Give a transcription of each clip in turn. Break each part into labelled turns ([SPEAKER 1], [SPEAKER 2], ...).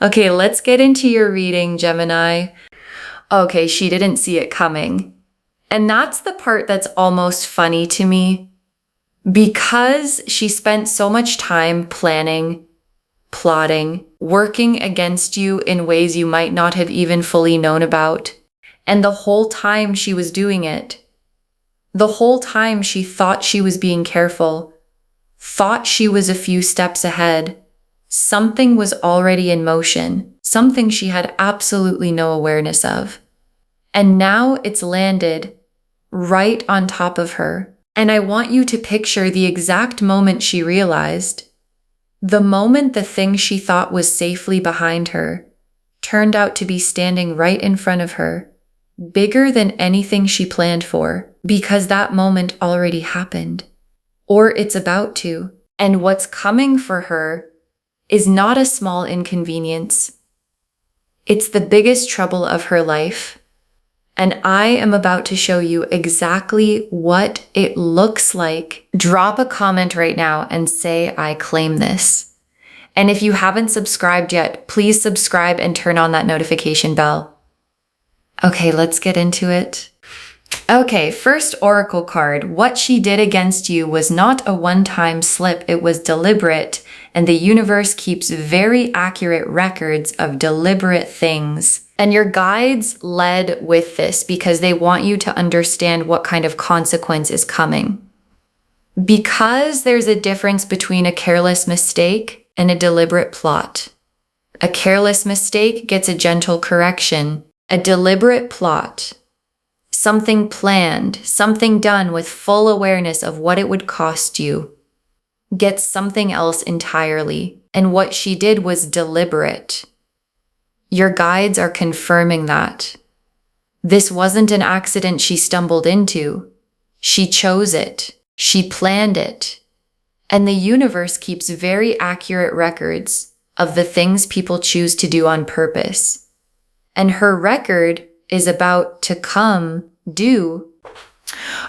[SPEAKER 1] Okay, let's get into your reading, Gemini. Okay, she didn't see it coming. And that's the part that's almost funny to me. Because she spent so much time planning, plotting, working against you in ways you might not have even fully known about. And the whole time she was doing it, the whole time she thought she was being careful, thought she was a few steps ahead. Something was already in motion, something she had absolutely no awareness of. And now it's landed right on top of her. And I want you to picture the exact moment she realized. The moment the thing she thought was safely behind her turned out to be standing right in front of her, bigger than anything she planned for, because that moment already happened. Or it's about to. And what's coming for her is not a small inconvenience. It's the biggest trouble of her life. And I am about to show you exactly what it looks like. Drop a comment right now and say, I claim this. And if you haven't subscribed yet, please subscribe and turn on that notification bell. Okay, let's get into it. Okay, first oracle card. What she did against you was not a one-time slip. It was deliberate, and the universe keeps very accurate records of deliberate things. And your guides led with this because they want you to understand what kind of consequence is coming. Because there's a difference between a careless mistake and a deliberate plot. A careless mistake gets a gentle correction. A deliberate plot, something planned, something done with full awareness of what it would cost you, gets something else entirely. And what she did was deliberate. Your guides are confirming that. This wasn't an accident she stumbled into. She chose it. She planned it. And the universe keeps very accurate records of the things people choose to do on purpose. And her record is about to come due.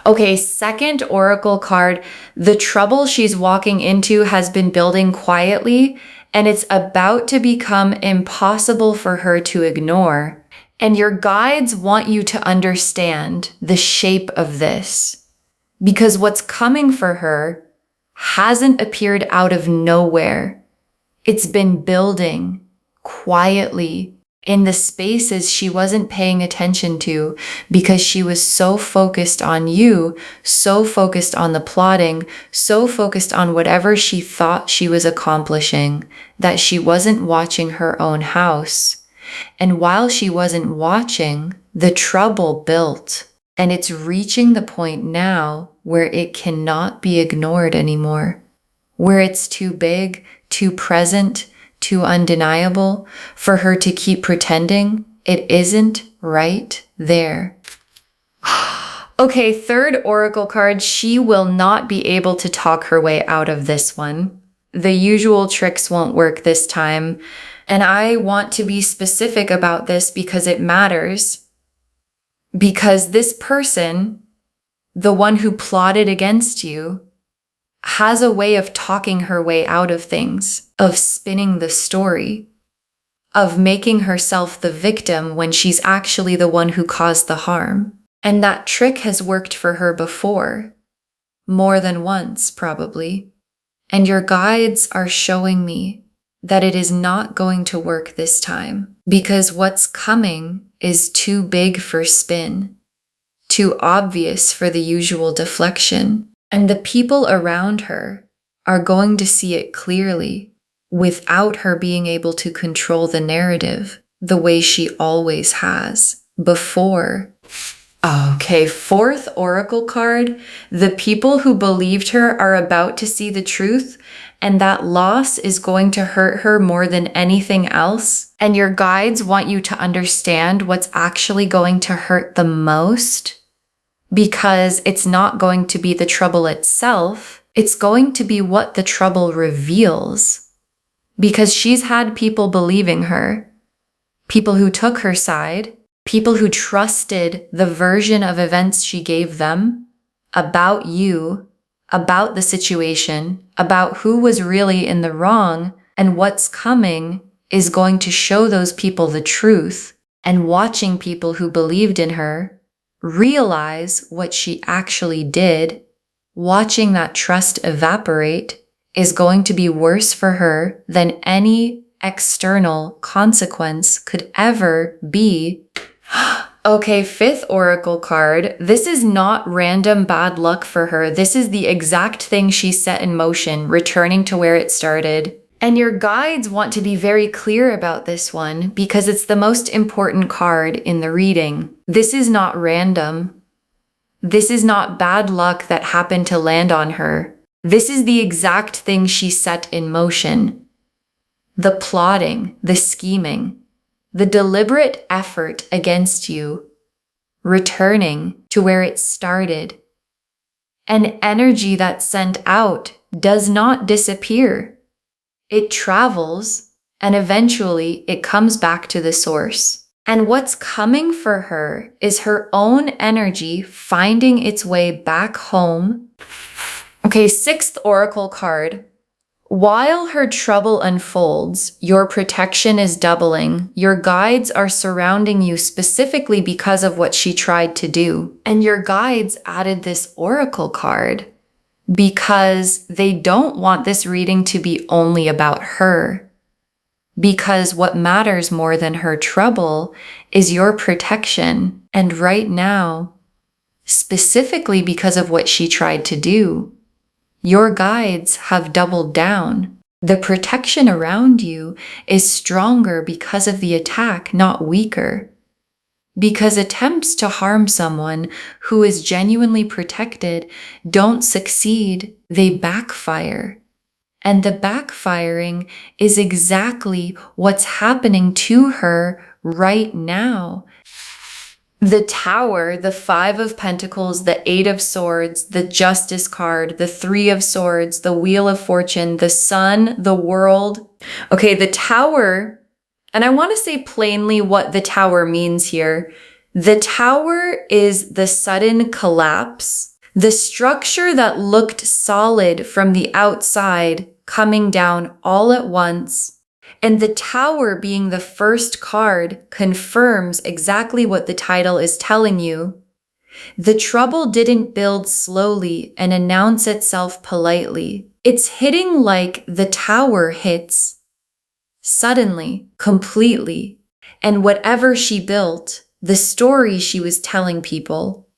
[SPEAKER 1] Okay, second oracle card. The trouble she's walking into has been building quietly, and it's about to become impossible for her to ignore. And your guides want you to understand the shape of this, because what's coming for her hasn't appeared out of nowhere. It's been building quietly in the spaces she wasn't paying attention to because she was so focused on you, so focused on the plotting, so focused on whatever she thought she was accomplishing, that she wasn't watching her own house. And while she wasn't watching, the trouble built. And it's reaching the point now where it cannot be ignored anymore, where it's too big, too present, too undeniable for her to keep pretending it isn't right there. Okay, third oracle card. She will not be able to talk her way out of this one. The usual tricks won't work this time. And I want to be specific about this because it matters. Because this person, the one who plotted against you, has a way of talking her way out of things, of spinning the story, of making herself the victim when she's actually the one who caused the harm. And that trick has worked for her before, more than once probably. And your guides are showing me that it is not going to work this time, because what's coming is too big for spin, too obvious for the usual deflection. And the people around her are going to see it clearly without her being able to control the narrative the way she always has before. Okay, fourth oracle card. The people who believed her are about to see the truth, and that loss is going to hurt her more than anything else. And your guides want you to understand what's actually going to hurt the most. Because it's not going to be the trouble itself, it's going to be what the trouble reveals. Because she's had people believing her, people who took her side, people who trusted the version of events she gave them about you, about the situation, about who was really in the wrong, and what's coming is going to show those people the truth, and watching people who believed in her realize what she actually did, watching that trust evaporate, is going to be worse for her than any external consequence could ever be. Okay, fifth oracle card. This is not random bad luck for her. This is the exact thing she set in motion, returning to where it started. And your guides want to be very clear about this one because it's the most important card in the reading. This is not random. This is not bad luck that happened to land on her. This is the exact thing she set in motion. The plotting, the scheming, the deliberate effort against you, returning to where it started. An energy that's sent out does not disappear. It travels, and eventually it comes back to the source. And what's coming for her is her own energy finding its way back home. Okay, sixth oracle card. While her trouble unfolds, your protection is doubling. Your guides are surrounding you specifically because of what she tried to do. And your guides added this oracle card because they don't want this reading to be only about her. Because what matters more than her trouble is your protection. And right now, specifically because of what she tried to do, your guides have doubled down. The protection around you is stronger because of the attack, not weaker. Because attempts to harm someone who is genuinely protected don't succeed, they backfire. And the backfiring is exactly what's happening to her right now. The Tower, the Five of Pentacles, the Eight of Swords, the Justice card, the Three of Swords, the Wheel of Fortune, the Sun, the World. Okay, the Tower, and I want to say plainly what the Tower means here. The Tower is the sudden collapse, the structure that looked solid from the outside coming down all at once. And the Tower being the first card confirms exactly what the title is telling you. The trouble didn't build slowly and announce itself politely. It's hitting like the Tower hits suddenly, completely. And whatever she built, the story she was telling people,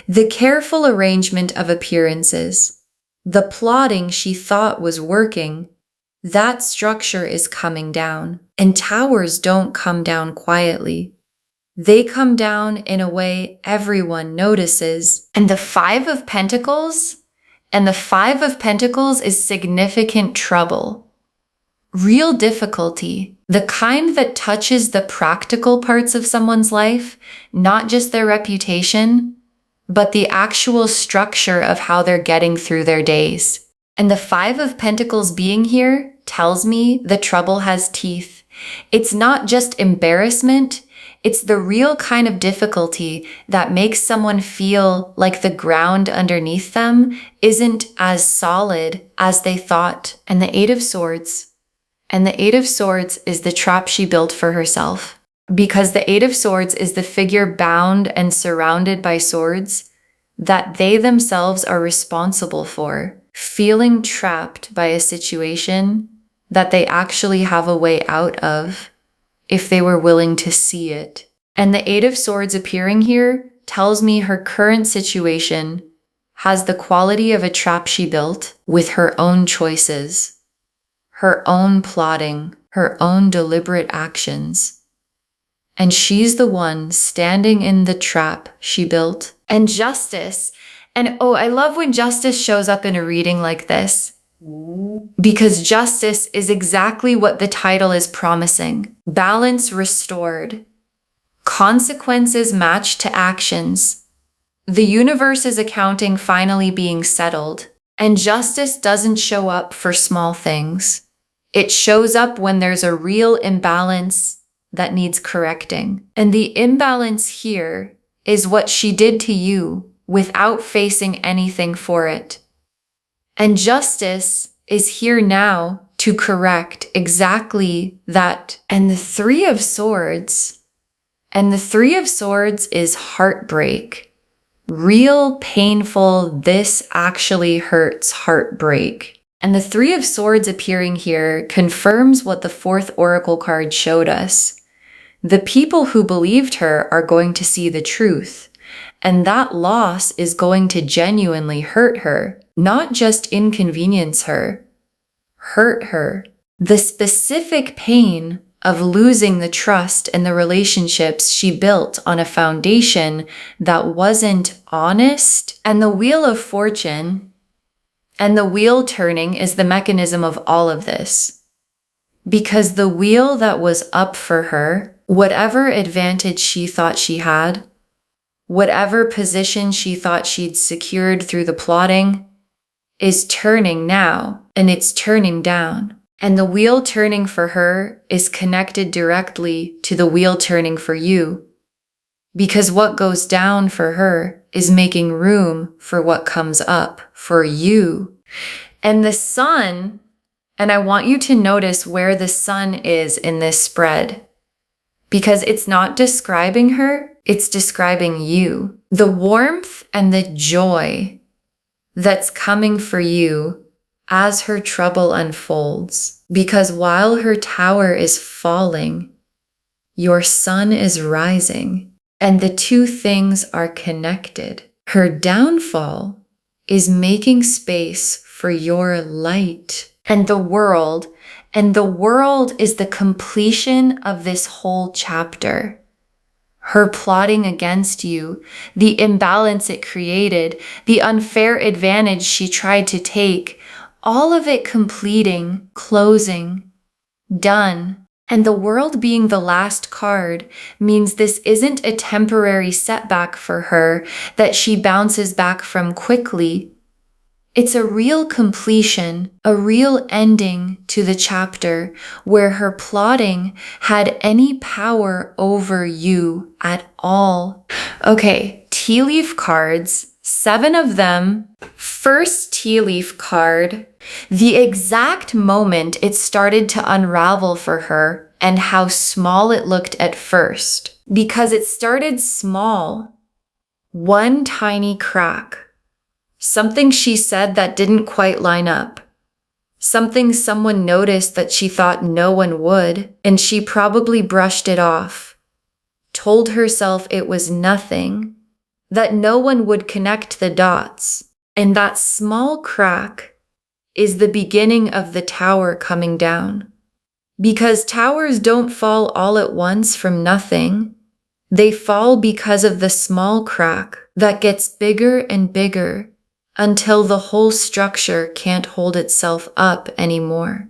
[SPEAKER 1] the careful arrangement of appearances, the plotting she thought was working, that structure is coming down. And towers don't come down quietly. They come down in a way everyone notices. And the Five of Pentacles? And the Five of Pentacles is significant trouble. Real difficulty. The kind that touches the practical parts of someone's life, not just their reputation, but the actual structure of how they're getting through their days. And the Five of Pentacles being here tells me the trouble has teeth. It's not just embarrassment, it's the real kind of difficulty that makes someone feel like the ground underneath them isn't as solid as they thought. And the Eight of Swords. And the Eight of Swords is the trap she built for herself. Because the Eight of Swords is the figure bound and surrounded by swords that they themselves are responsible for, feeling trapped by a situation that they actually have a way out of if they were willing to see it. And the Eight of Swords appearing here tells me her current situation has the quality of a trap she built with her own choices, her own plotting, her own deliberate actions. And she's the one standing in the trap she built. And Justice. And oh, I love when Justice shows up in a reading like this. Because Justice is exactly what the title is promising. Balance restored. Consequences matched to actions. The universe's accounting finally being settled. And justice doesn't show up for small things. It shows up when there's a real imbalance that needs correcting. And the imbalance here is what she did to you without facing anything for it. And justice is here now to correct exactly that. And the Three of Swords, is heartbreak. Real painful, this actually hurts heartbreak. And the Three of Swords appearing here confirms what the fourth oracle card showed us. The people who believed her are going to see the truth, and that loss is going to genuinely hurt her, not just inconvenience her, hurt her. The specific pain of losing the trust and the relationships she built on a foundation that wasn't honest. And the Wheel of Fortune and the wheel turning is the mechanism of all of this. Because the wheel that was up for her, whatever advantage she thought she had, whatever position she thought she'd secured through the plotting, is turning now, and it's turning down. And the wheel turning for her is connected directly to the wheel turning for you. Because what goes down for her is making room for what comes up for you. And the sun, and I want you to notice where the sun is in this spread. Because it's not describing her, it's describing you. The warmth and the joy that's coming for you as her trouble unfolds. Because while her tower is falling, your sun is rising. And the two things are connected. Her downfall is making space for your light. And the world is the completion of this whole chapter. Her plotting against you, the imbalance it created, the unfair advantage she tried to take, all of it completing, closing, done. And the world being the last card means this isn't a temporary setback for her that she bounces back from quickly. It's a real completion, a real ending to the chapter where her plotting had any power over you at all. Okay, tea leaf cards, 7 of them. First tea leaf card, the exact moment it started to unravel for her and how small it looked at first. Because it started small. One tiny crack. Something she said that didn't quite line up. Something someone noticed that she thought no one would, and she probably brushed it off. Told herself it was nothing, that no one would connect the dots. And that small crack is the beginning of the tower coming down. Because towers don't fall all at once from nothing. They fall because of the small crack that gets bigger and bigger until the whole structure can't hold itself up anymore.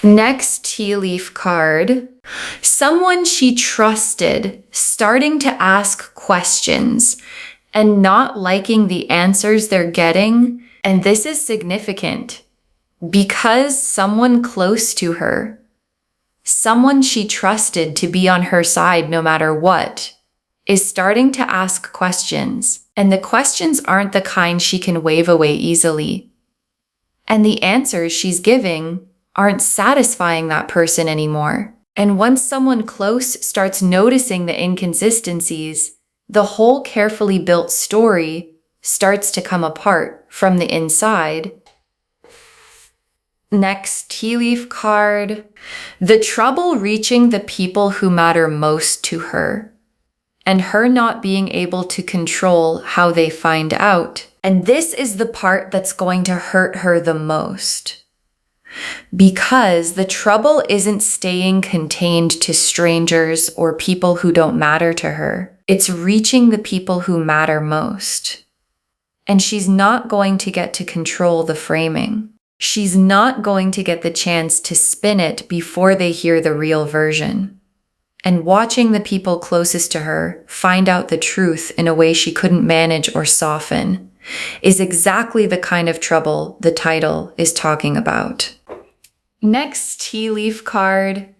[SPEAKER 1] Next tea leaf card, someone she trusted starting to ask questions and not liking the answers they're getting. And this is significant because someone close to her, someone she trusted to be on her side no matter what, is starting to ask questions. And the questions aren't the kind she can wave away easily. And the answers she's giving aren't satisfying that person anymore. And once someone close starts noticing the inconsistencies, the whole carefully built story starts to come apart from the inside. Next tea leaf card, the trouble reaching the people who matter most to her, and her not being able to control how they find out. And this is the part that's going to hurt her the most. Because the trouble isn't staying contained to strangers or people who don't matter to her. It's reaching the people who matter most. And she's not going to get to control the framing. She's not going to get the chance to spin it before they hear the real version. And watching the people closest to her find out the truth in a way she couldn't manage or soften is exactly the kind of trouble the title is talking about. Next tea leaf card,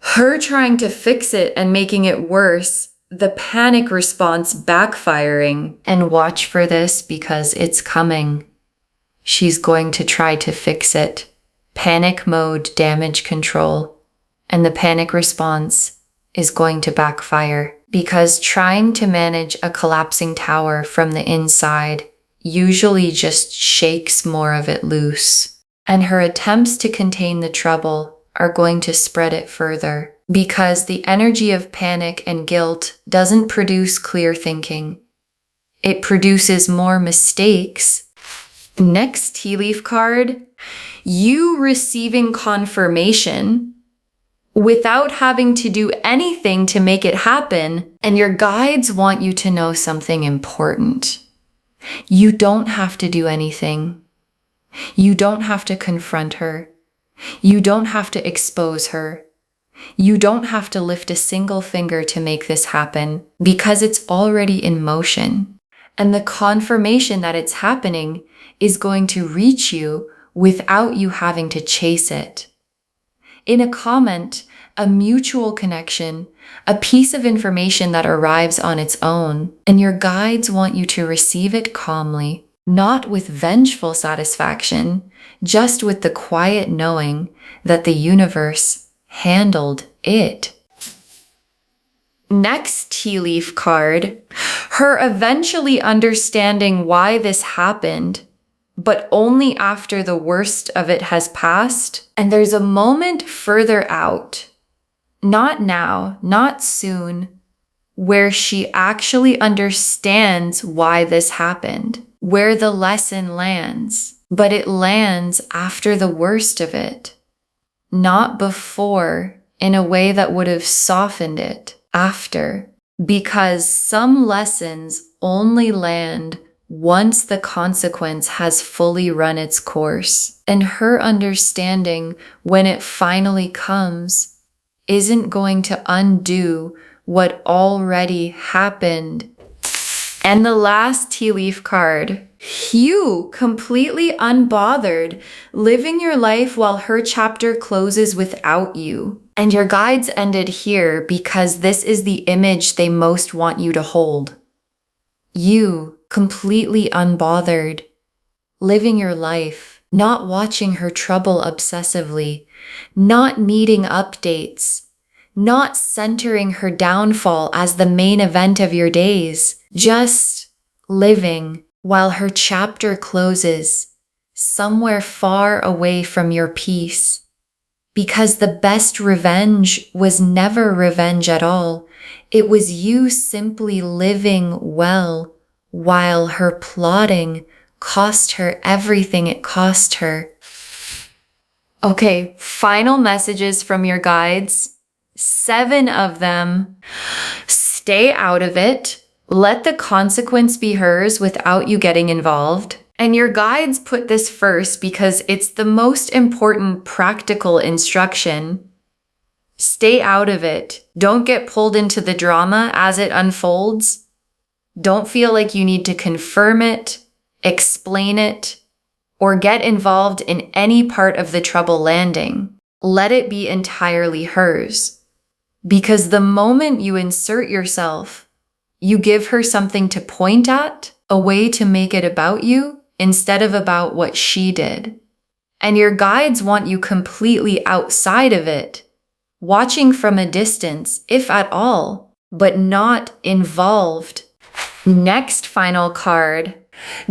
[SPEAKER 1] her trying to fix it and making it worse, the panic response backfiring. And watch for this because it's coming. She's going to try to fix it. panic mode damage control, and the panic response is going to backfire because trying to manage a collapsing tower from the inside usually just shakes more of it loose. And her attempts to contain the trouble are going to spread it further because the energy of panic and guilt doesn't produce clear thinking. It produces more mistakes. Next tea leaf card, you receiving confirmation without having to do anything to make it happen, and your guides want you to know something important. You don't have to do anything. You don't have to confront her. You don't have to expose her. You don't have to lift a single finger to make this happen because it's already in motion. And the confirmation that it's happening is going to reach you without you having to chase it. In a comment, a mutual connection, a piece of information that arrives on its own, and your guides want you to receive it calmly, not with vengeful satisfaction, just with the quiet knowing that the universe handled it. Next tea leaf card, her eventually understanding why this happened, but only after the worst of it has passed. And there's a moment further out, not now, not soon, where she actually understands why this happened, where the lesson lands, but it lands after the worst of it, not before, in a way that would have softened it after, because some lessons only land once the consequence has fully run its course. And her understanding, when it finally comes, isn't going to undo what already happened. And the last tea leaf card, you completely unbothered, living your life while her chapter closes without you. And your guides ended here because this is the image they most want you to hold. You completely unbothered, living your life, not watching her trouble obsessively, not needing updates, not centering her downfall as the main event of your days, just living while her chapter closes, somewhere far away from your peace. Because the best revenge was never revenge at all. It was you simply living well while her plotting cost her everything it cost her. Okay, final messages from your guides. 7 of them. Stay out of it. Let the consequence be hers without you getting involved. And your guides put this first because it's the most important practical instruction. Stay out of it. Don't get pulled into the drama as it unfolds. Don't feel like you need to confirm it, explain it, or get involved in any part of the trouble landing. Let it be entirely hers. Because the moment you insert yourself, you give her something to point at, a way to make it about you, instead of about what she did. And your guides want you completely outside of it, watching from a distance, if at all, but not involved. Next final card.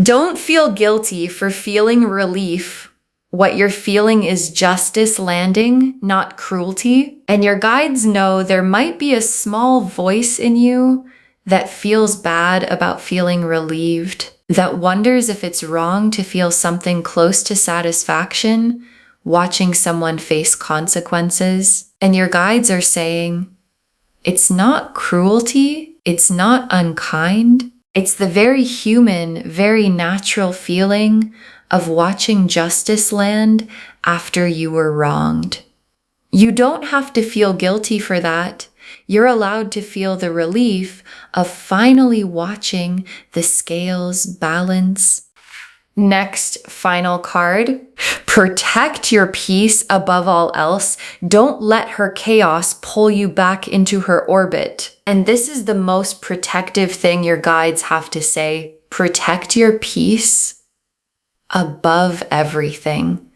[SPEAKER 1] Don't feel guilty for feeling relief. What you're feeling is justice landing, not cruelty. And your guides know there might be a small voice in you that feels bad about feeling relieved, that wonders if it's wrong to feel something close to satisfaction, watching someone face consequences. And your guides are saying, it's not cruelty, it's not unkind, it's the very human, very natural feeling of watching justice land after you were wronged. You don't have to feel guilty for that. You're allowed to feel the relief of finally watching the scales balance. Next, final card. Protect your peace above all else. Don't let her chaos pull you back into her orbit. And this is the most protective thing your guides have to say. Protect your peace above everything.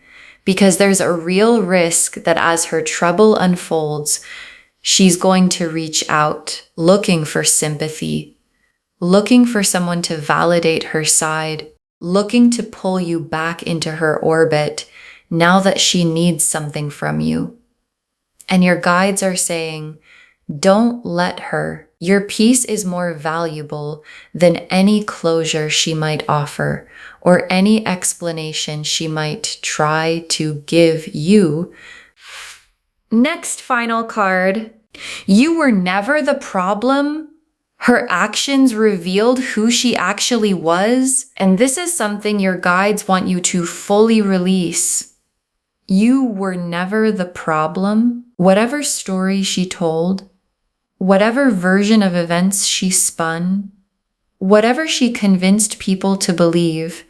[SPEAKER 1] because there's a real risk that as her trouble unfolds, she's going to reach out, looking for sympathy, looking for someone to validate her side, looking to pull you back into her orbit now that she needs something from you. And your guides are saying, don't let her. Your peace is more valuable than any closure she might offer or any explanation she might try to give you. Next final card. You were never the problem. Her actions revealed who she actually was, and this is something your guides want you to fully release. You were never the problem. Whatever story she told, whatever version of events she spun, whatever she convinced people to believe,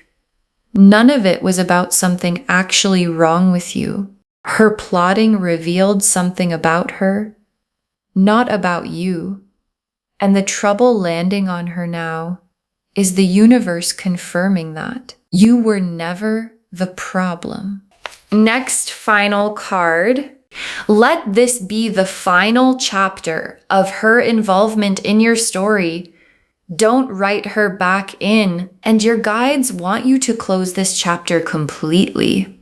[SPEAKER 1] none of it was about something actually wrong with you. Her plotting revealed something about her, not about you. And the trouble landing on her now is the universe confirming that. You were never the problem. Next final card. Let this be the final chapter of her involvement in your story. Don't write her back in. And your guides want you to close this chapter completely,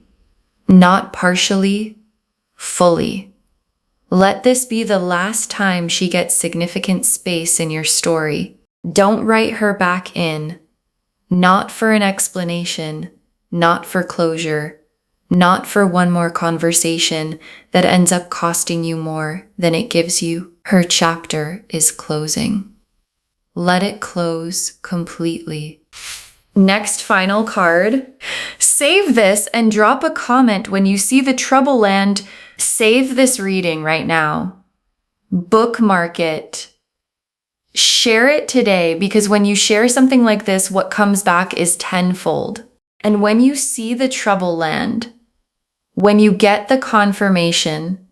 [SPEAKER 1] not partially, fully. Let this be the last time she gets significant space in your story. Don't write her back in, not for an explanation, not for closure, not for one more conversation that ends up costing you more than it gives you. Her chapter is closing. Let it close completely. Next final card. Save this and drop a comment when you see the trouble land. Save this reading right now. Bookmark it. Share it today, because when you share something like this, what comes back is tenfold. And when you see the trouble land, when you get the confirmation,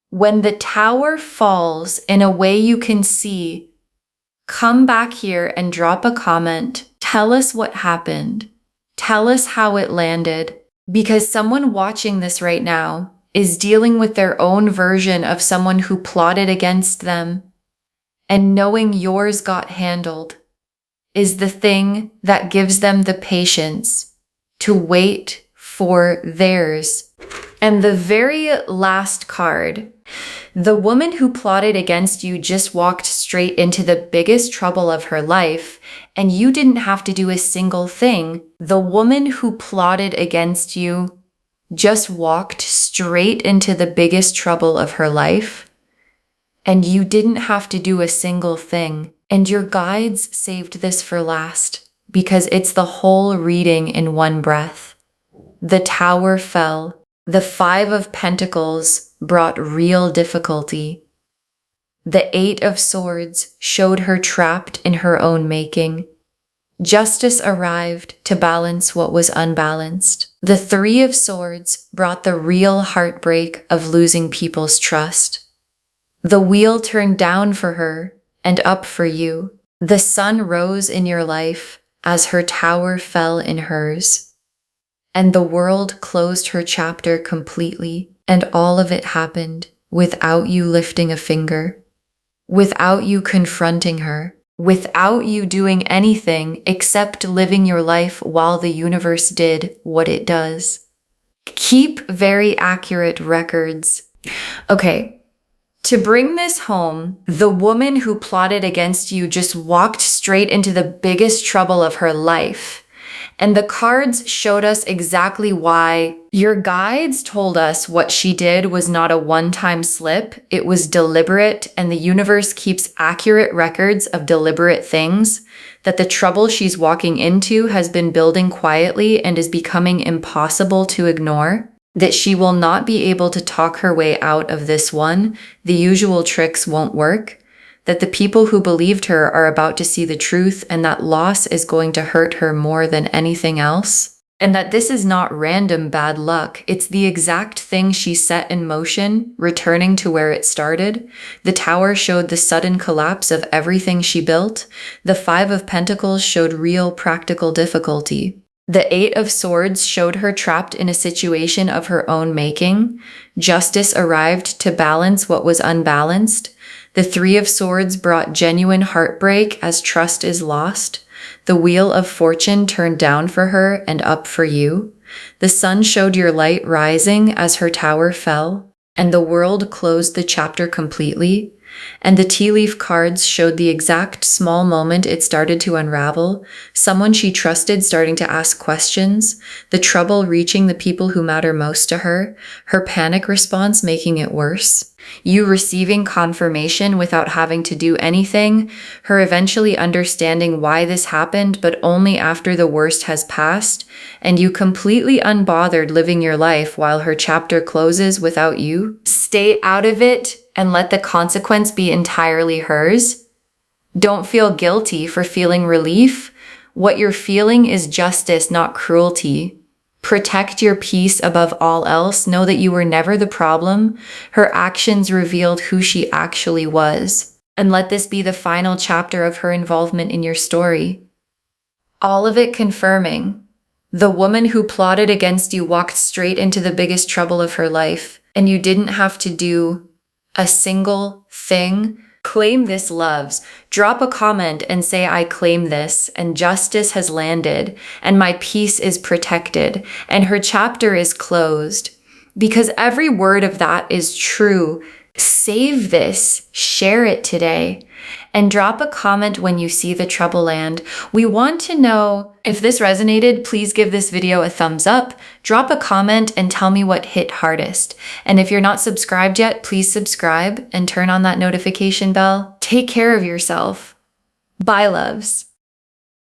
[SPEAKER 1] when the tower falls in a way you can see, come back here and drop a comment. Tell us what happened. Tell us how it landed, because someone watching this right now is dealing with their own version of someone who plotted against them, and knowing yours got handled is the thing that gives them the patience to wait for theirs. And the very last card, the woman who plotted against you just walked straight into the biggest trouble of her life, and you didn't have to do a single thing. The woman who plotted against you just walked straight into the biggest trouble of her life, and you didn't have to do a single thing. And your guides saved this for last, because it's the whole reading in one breath. The tower fell. The 5 of Pentacles brought real difficulty. The 8 of Swords showed her trapped in her own making. Justice arrived to balance what was unbalanced. The 3 of Swords brought the real heartbreak of losing people's trust. The wheel turned down for her and up for you. The sun rose in your life as her tower fell in hers. And the world closed her chapter completely, and all of it happened without you lifting a finger, without you confronting her, without you doing anything except living your life while the universe did what it does. Keep very accurate records. Okay, to bring this home, the woman who plotted against you just walked straight into the biggest trouble of her life. And the cards showed us exactly why. Your guides told us what she did was not a one-time slip. It was deliberate, and the universe keeps accurate records of deliberate things, that the trouble she's walking into has been building quietly and is becoming impossible to ignore, that she will not be able to talk her way out of this one. The usual tricks won't work. That the people who believed her are about to see the truth, and that loss is going to hurt her more than anything else. And that this is not random bad luck. It's the exact thing she set in motion, returning to where it started. The tower showed the sudden collapse of everything she built. The 5 of Pentacles showed real practical difficulty. The Eight of Swords showed her trapped in a situation of her own making. Justice arrived to balance what was unbalanced. The Three of Swords brought genuine heartbreak as trust is lost. The Wheel of Fortune turned down for her and up for you. The sun showed your light rising as her tower fell, and the world closed the chapter completely. And the tea leaf cards showed the exact small moment it started to unravel, someone she trusted starting to ask questions, the trouble reaching the people who matter most to her, her panic response making it worse, you receiving confirmation without having to do anything, her eventually understanding why this happened but only after the worst has passed, and you completely unbothered living your life while her chapter closes without you. Stay out of it and let the consequence be entirely hers. Don't feel guilty for feeling relief. What you're feeling is justice, not cruelty. Protect your peace above all else. Know that you were never the problem. Her actions revealed who she actually was. And let this be the final chapter of her involvement in your story. All of it confirming. The woman who plotted against you walked straight into the biggest trouble of her life, and you didn't have to do a single thing. Claim this, loves. Drop a comment and say, I claim this, and justice has landed, and my peace is protected, and her chapter is closed. Because every word of that is true. Save this, share it today, and drop a comment when you see the trouble land. We want to know if this resonated. Please give this video a thumbs up, drop a comment, and tell me what hit hardest. And if you're not subscribed yet, please subscribe and turn on that notification bell. Take care of yourself. Bye, loves.